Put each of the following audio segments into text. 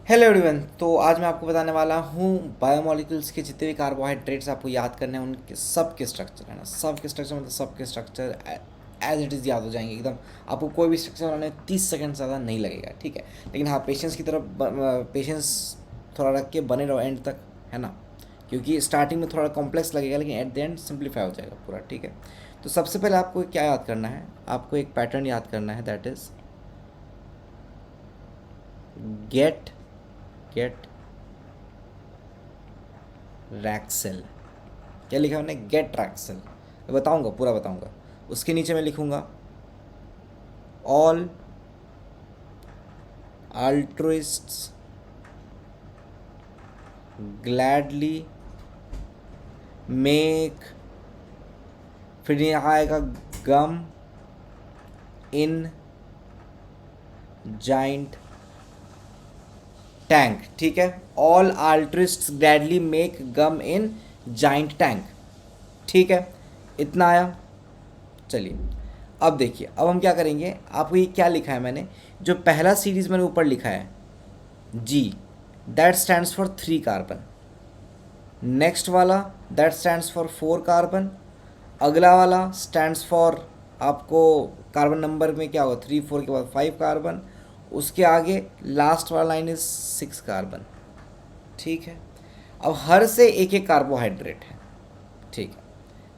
Hello everyone. तो आज मैं आपको बताने वाला हूँ बायोमोलिक्यूल्स के जितने भी कार्बोहाइड्रेट्स आपको याद करने हैं उनके सब के स्ट्रक्चर है ना। सब के स्ट्रक्चर मतलब सब के स्ट्रक्चर एज इट इज़ याद हो जाएंगे एकदम। आपको कोई भी स्ट्रक्चर बनाने में 30 सेकंड से ज़्यादा नहीं लगेगा, ठीक है। लेकिन हाँ, पेशेंस की तरफ पेशेंस थोड़ा रख के बने रहो एंड तक, है ना। क्योंकि स्टार्टिंग में थोड़ा कॉम्प्लेक्स लगेगा लेकिन एट द एंड सिंप्लीफाई हो जाएगा पूरा, ठीक है। तो सबसे पहले आपको क्या याद करना है, आपको एक पैटर्न याद करना है, दैट इज़ गेट गेट रैक्सेल। क्या लिखा है मैंने? गेट रैक्सेल। मैं बताऊंगा, पूरा बताऊंगा। उसके नीचे मैं लिखूंगा ऑल अल्ट्रुइस्ट्स ग्लैडली मेक, फिर यहाँ आएगा गम इन जाइंट टैंक, ठीक है। All अल्ट्रुइस्ट्स gladly make gum in giant tank, ठीक है। इतना आया। चलिए अब देखिए, अब हम क्या करेंगे। आपको ये क्या लिखा है मैंने, जो पहला सीरीज मैंने ऊपर लिखा है जी, that stands for 3 carbon. Next वाला दैट स्टैंड्स फॉर 4 कार्बन। अगला वाला स्टैंड्स फॉर, आपको कार्बन नंबर में क्या होगा, 3 4 के बाद 5 कार्बन। उसके आगे लास्ट वाला लाइन इज 6 कार्बन, ठीक है। अब हर से एक एक कार्बोहाइड्रेट है, ठीक है।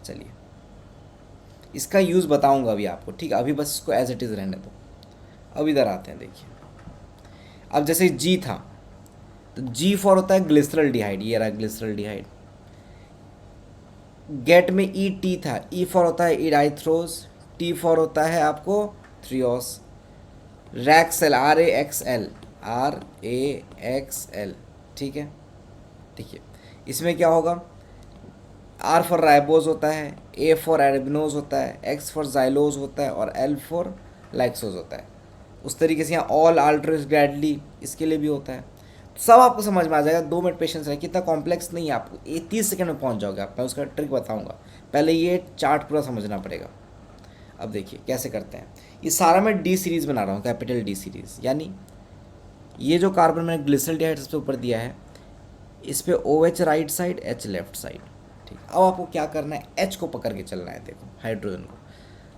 चलिए इसका यूज़ बताऊंगा अभी आपको, ठीक है। अभी बस इसको एज इट इज़ रहने दो। अब इधर आते हैं, देखिए। अब जैसे जी था तो जी फॉर होता है ग्लिसरल डिहाइड, ये रहा ग्लिसरल डिहाइड। गेट में ई टी था, ई फॉर होता है इडाइथ्रोज, टी फॉर होता है आपको थ्रियोस। रैक्सेल R A X L, R A X L, ठीक है। देखिए इसमें क्या होगा, आर फॉर राइबोज होता है, ए फॉर एरबिनोज होता है, एक्स फॉर जाइलोज होता है और एल फॉर लाइक्सोज होता है। उस तरीके से यहाँ ऑल अल्ट्रस ग्रैडली इसके लिए भी होता है। तो सब आपको समझ में आ जाएगा। 2 मिनट पेशेंस रहे, कितना कॉम्प्लेक्स नहीं है, आपको ये 30 सेकंड में पहुँच जाओगे आप। मैं उसका ट्रिक बताऊँगा, पहले ये चार्ट पूरा समझना पड़ेगा। अब देखिए कैसे करते हैं। ये सारा मैं डी सीरीज़ बना रहा हूँ, कैपिटल डी सीरीज़। यानी ये जो कार्बन मैंने ग्लिसरल डिहाइड सबसे ऊपर दिया है, इस पे O H right side, H left side, ठीक। अब आपको क्या करना है, एच को पकड़ के चलना है। देखो हाइड्रोजन को,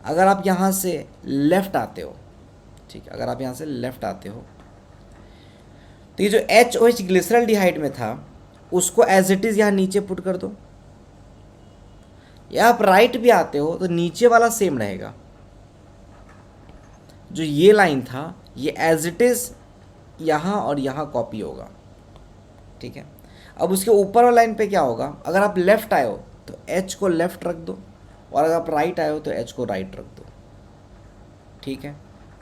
अगर आप यहाँ से लेफ्ट आते हो, ठीक है, अगर आप यहाँ से लेफ्ट आते हो तो ये जो एच ओ एच ग्लिसरल डिहाइड में था उसको एज इट इज़ यहाँ नीचे पुट कर दो। या आप राइट भी आते हो तो नीचे वाला सेम रहेगा। जो ये लाइन था ये एज इट इज़ यहाँ और यहाँ कॉपी होगा, ठीक है। अब उसके ऊपर वाला लाइन पे क्या होगा, अगर आप लेफ्ट आए हो तो एच को लेफ्ट रख दो, और अगर आप राइट आए हो तो एच को राइट रख दो, ठीक है।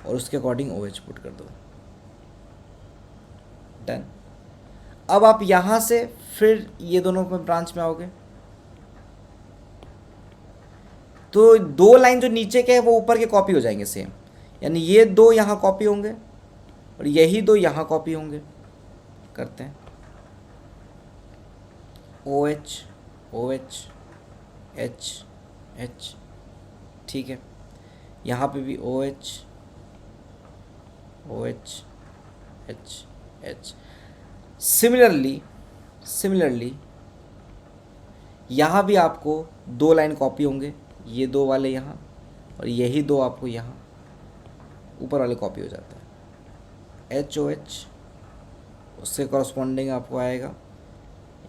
और उसके अकॉर्डिंग ओ एच पुट कर दो। डन। अब आप यहाँ से फिर ये दोनों में ब्रांच में आओगे तो 2 लाइन जो नीचे के है वो ऊपर के कॉपी हो जाएंगे सेम। यानी ये 2 यहाँ कॉपी होंगे और यही 2 यहाँ कॉपी होंगे। करते हैं O H, O H, H, H, ठीक है। यहाँ पे भी O H, O H, H, H. Similarly यहाँ भी आपको 2 लाइन कॉपी होंगे, ये 2 वाले यहाँ और यही 2 आपको यहाँ ऊपर वाले कॉपी हो जाता है। एच ओ एच, उससे कॉरस्पॉन्डिंग आपको आएगा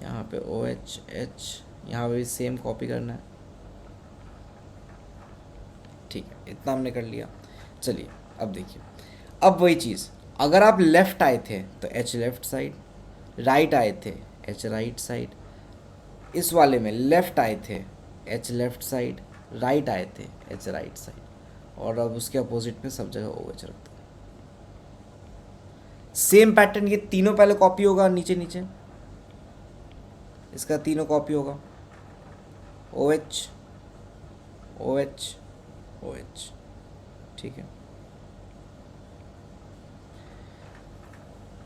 यहाँ पे ओ एच एच, यहाँ पे भी सेम कॉपी करना है, ठीक है। इतना हमने कर लिया। चलिए अब देखिए, अब वही चीज़, अगर आप लेफ़्ट आए थे तो एच लेफ़्ट साइड, राइट आए थे एच राइट साइड, इस वाले में लेफ़्ट आए थे एच लेफ़्ट साइड, राइट आए थे एच राइट साइड, और अब उसके अपोजिट में सब जगह ओ एच रख दो। सेम पैटर्न, ये तीनों पहले कॉपी होगा नीचे नीचे, इसका तीनों कॉपी होगा O H, O H, O H, ठीक है।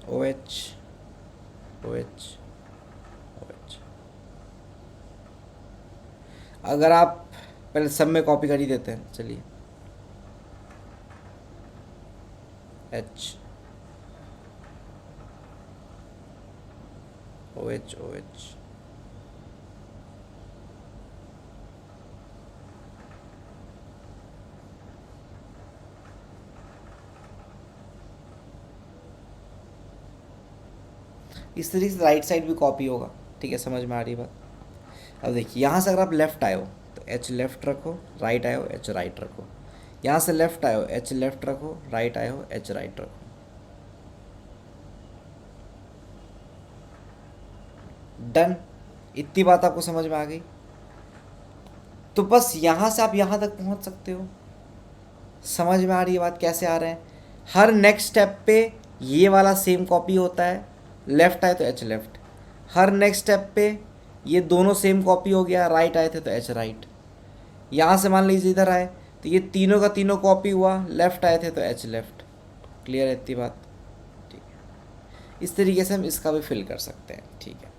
O H, O H, O H. अगर आप पहले सब में कॉपी कर ही देते हैं, चलिए एच, OH OH। इस तरीके से राइट साइड भी कॉपी होगा। ठीक है, समझ में आ रही बात। अब देखिए यहाँ से अगर आप लेफ्ट आए हो तो H लेफ्ट रखो, राइट आए हो H राइट रखो। यहाँ से लेफ्ट आए हो H लेफ्ट रखो, राइट आए हो H राइट रखो। डन। इतनी बात आपको समझ में आ गई। तो बस यहाँ से आप यहाँ तक पहुँच सकते हो। समझ में आ रही है बात कैसे आ रहे हैं। हर नेक्स्ट स्टेप पे ये वाला सेम कॉपी होता है, लेफ्ट आए तो H लेफ्ट। हर नेक्स्ट स्टेप पे ये दोनों सेम कॉपी हो गया, राइट आए थे तो H राइट। यहाँ से मान लीजिए इधर आए तो ये तीनों का तीनों कॉपी हुआ, लेफ्ट आए थे तो H लेफ्ट। क्लियर है इतनी बात। ठीक है, इस तरीके से हम इसका भी फिल कर सकते हैं। ठीक है,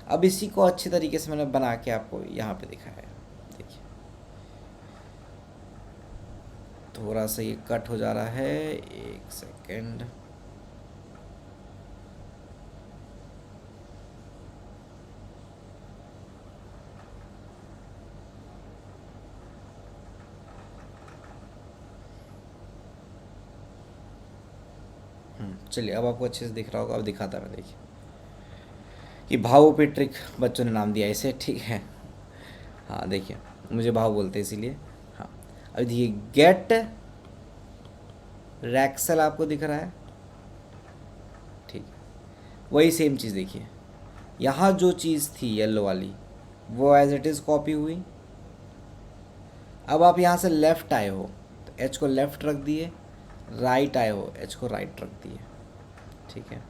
अब इसी को अच्छी तरीके से मैंने बना के आपको यहाँ पे दिखाया है। देखिए थोड़ा सा ये कट हो जा रहा है, एक सेकेंड। चलिए अब आपको अच्छे से दिख रहा होगा। अब दिखाता मैं, देखिए कि भावों पे ट्रिक बच्चों ने नाम दिया इसे। ठीक है, हाँ देखिए मुझे भाव बोलते हैं इसीलिए। हाँ, अब देखिए गेट रैक्सल आपको दिख रहा है। ठीक है, वही सेम चीज़ देखिए, यहाँ जो चीज़ थी येलो वाली वो एज इट इज़ कॉपी हुई। अब आप यहाँ से लेफ़्ट आए हो तो H को लेफ़्ट रख दिए, राइट आए हो H को राइट रख दिए। ठीक है,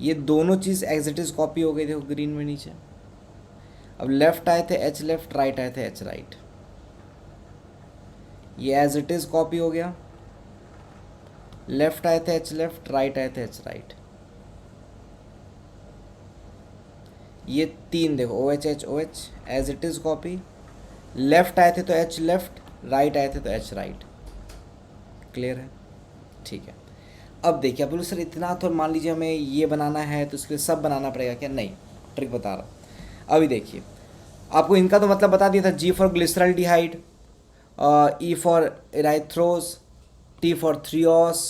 ये दोनों चीज़ एज इट इज़ कॉपी हो गई, देखो ग्रीन में नीचे। अब लेफ़्ट आए थे H लेफ़्ट, राइट आए थे H राइट, ये एज इट इज़ कॉपी हो गया। लेफ़्ट आए थे H लेफ़्ट, राइट आए थे H राइट। ये तीन देखो OH H OH as it is copy. Left आए थे तो H लेफ़्ट, राइट आए थे तो H राइट। क्लियर है। ठीक है, अब देखिए, आप बोलो सर इतना तो मान लीजिए हमें ये बनाना है तो इसके लिए सब बनाना पड़ेगा क्या? नहीं, ट्रिक बता रहा हूँ। अभी देखिए आपको इनका तो मतलब बता दिया था। G for glyceraldehyde, E for erythrose, T for threose,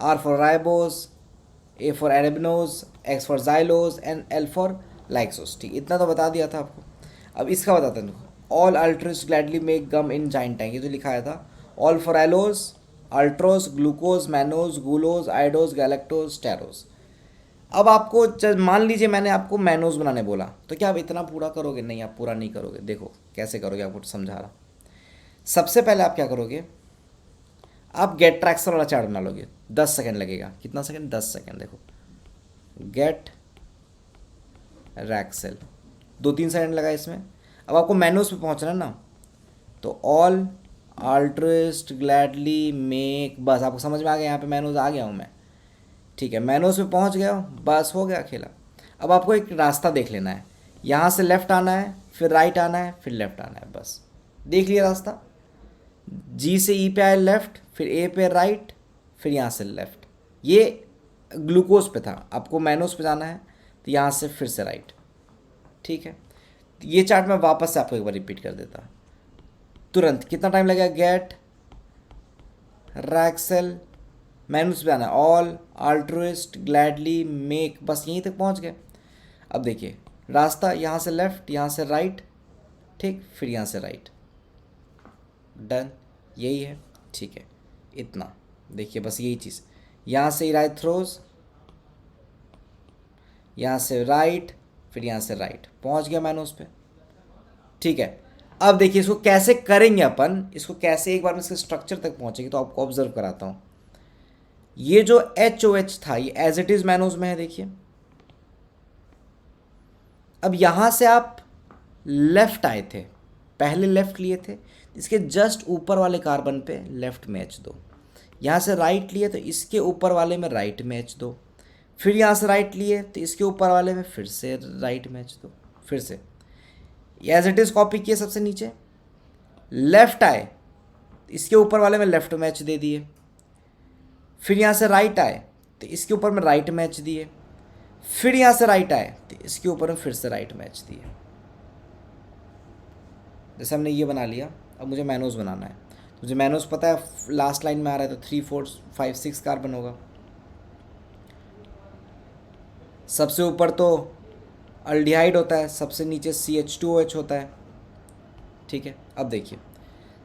R for ribose, A for arabinose, X for xylose and L for lyxose. ठीक, इतना तो बता दिया था आपको। अब इसका बताते हैं। All altruist gladly make gum in giant tank, ये जो लिखा था। All for allose, altrose, glucose, mannose, gulose, idose, galactose, talose. अब आपको मान लीजिए मैंने आपको मैनोज बनाने बोला, तो क्या आप इतना पूरा करोगे? नहीं, आप पूरा नहीं करोगे। देखो कैसे करोगे, आपको समझा रहा। सबसे पहले आप क्या करोगे, आप गेट ट्रैक्सर वाला चार्ट बना लोगे। 10 सेकेंड लगेगा। कितना सेकेंड? 10 सेकेंड। देखो गेट रैक्सेल, 2-3 सेकेंड लगा इसमें। अब आपको मैनोज पे पहुंचना है ना, तो ऑल अल्ट्रिस्ट ग्लैडली मेक, बस आपको समझ में आ गया, यहाँ पे मैनोज आ गया हूँ मैं। ठीक है, मैनोज पे पहुँच गया हूँ, बस हो गया खेला। अब आपको एक रास्ता देख लेना है, यहाँ से लेफ़्ट आना है, फिर राइट आना है, फिर लेफ़्ट आना है, बस देख लिया रास्ता। G से E पे आए लेफ़्ट, फिर A पे राइट, फिर यहाँ से लेफ़्ट। ये ग्लूकोज पे था, आपको मैनोज पे जाना है तो यहाँ से फिर से राइट। ठीक है, ये चार्ट मैं वापस से आपको एक बार रिपीट कर देता तुरंत। कितना टाइम लगेगा? गेट रैक्सेल, मैनूस पे आना, ऑल अल्ट्रुइस्ट ग्लैडली मेक, बस यहीं तक पहुंच गए। अब देखिए रास्ता, यहाँ से लेफ़्ट, यहाँ से राइट, ठीक, फिर यहाँ से राइट। डन, यही है। ठीक है, इतना देखिए, बस यही चीज़। यहाँ से इराइथ्रोज, यहाँ से राइट, फिर यहाँ से राइट, पहुँच गया मैंने उस पर। ठीक है, अब देखिए इसको कैसे करेंगे अपन, इसको कैसे एक बार में इसके स्ट्रक्चर तक पहुँचेंगे तो आपको ऑब्जर्व कराता हूँ। ये जो HOH था ये एज इट इज़ मैनोज में है, देखिए। अब यहाँ से आप लेफ़्ट आए थे, पहले लेफ़्ट लिए थे, इसके जस्ट ऊपर वाले कार्बन पे लेफ़्ट में H2। यहाँ से राइट लिए तो इसके ऊपर वाले में राइट में H2। फिर यहाँ से राइट लिए तो इसके ऊपर वाले में फिर से राइट में H2। फिर से एज इट इज़ कॉपी किए सबसे नीचे, लेफ़्ट आए इसके ऊपर वाले में लेफ़्ट में H दे दिए। फिर यहाँ से राइट आए तो इसके ऊपर में राइट में H दिए। फिर यहाँ से राइट आए तो इसके ऊपर में फिर से राइट मैच दिए। जैसे हमने ये बना लिया, अब मुझे मैनोज बनाना है। मुझे मैनोज पता है लास्ट लाइन में आ रहा है, तो 3 4 5 6 कार्बन होगा। सबसे ऊपर तो अल्डिहाइड होता है, सबसे नीचे CH2OH होता है, ठीक है। अब देखिए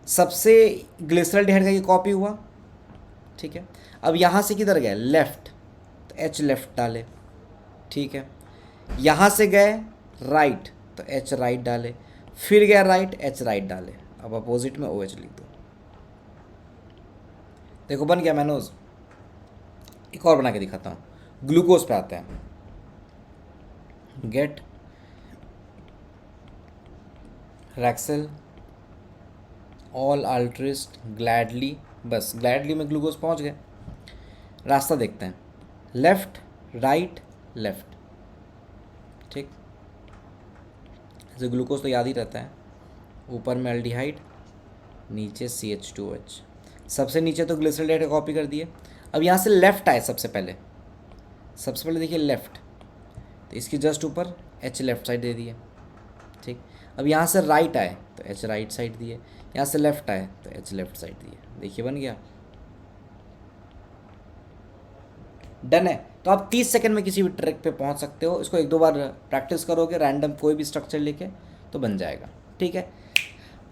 सबसे ग्लिसरॉल्डिहाइड का ये कॉपी हुआ, ठीक है। अब यहाँ से किधर गए, लेफ़्ट, तो H लेफ़्ट डाले, ठीक है। यहाँ से गए राइट, तो H राइट डाले, फिर गया राइट, H राइट डाले। अब अपोजिट में OH लिख दो। देखो बन गया मैनोज। एक और बना के दिखाता हूँ, ग्लूकोज पे आते हैं। गेट रैक्सेल ऑल अल्ट्रिस्ट ग्लैडली, बस ग्लैडली में ग्लूकोज पहुँच गए। रास्ता देखते हैं, लेफ़्ट राइट लेफ़्ट, ठीक। जैसे ग्लूकोज तो याद ही रहता है, ऊपर में अल्डिहाइड, नीचे CH2OH। सबसे नीचे तो ग्लिसरॉल्डिहाइड कॉपी कर दिए। अब यहाँ से लेफ़्ट आए, सबसे पहले देखिए लेफ़्ट, तो इसकी जस्ट ऊपर H लेफ़्ट साइड दे दिए, ठीक। अब यहाँ से राइट आए तो H राइट साइड दिए, यहाँ से लेफ़्ट आए तो H लेफ़्ट साइड दिए। देखिए बन गया, डन है। तो आप 30 सेकंड में किसी भी ट्रिक पे पहुंच सकते हो। इसको 1-2 बार प्रैक्टिस करोगे रैंडम कोई भी स्ट्रक्चर लेके, तो बन जाएगा, ठीक है।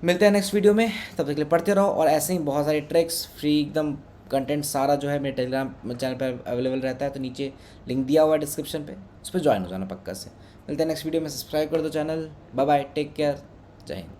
मिलते हैं नेक्स्ट वीडियो में, तब तक के लिए पढ़ते रहो। और ऐसे ही बहुत सारी ट्रिक्स फ्री एकदम कंटेंट सारा जो है मेरे टेलीग्राम चैनल पर अवेलेबल रहता है, तो नीचे लिंक दिया हुआ है डिस्क्रिप्शन पे, उस पर ज्वाइन हो जाना पक्का से। मिलते हैं नेक्स्ट वीडियो में, सब्सक्राइब कर दो channel. Bye bye, take care, Jai Hind.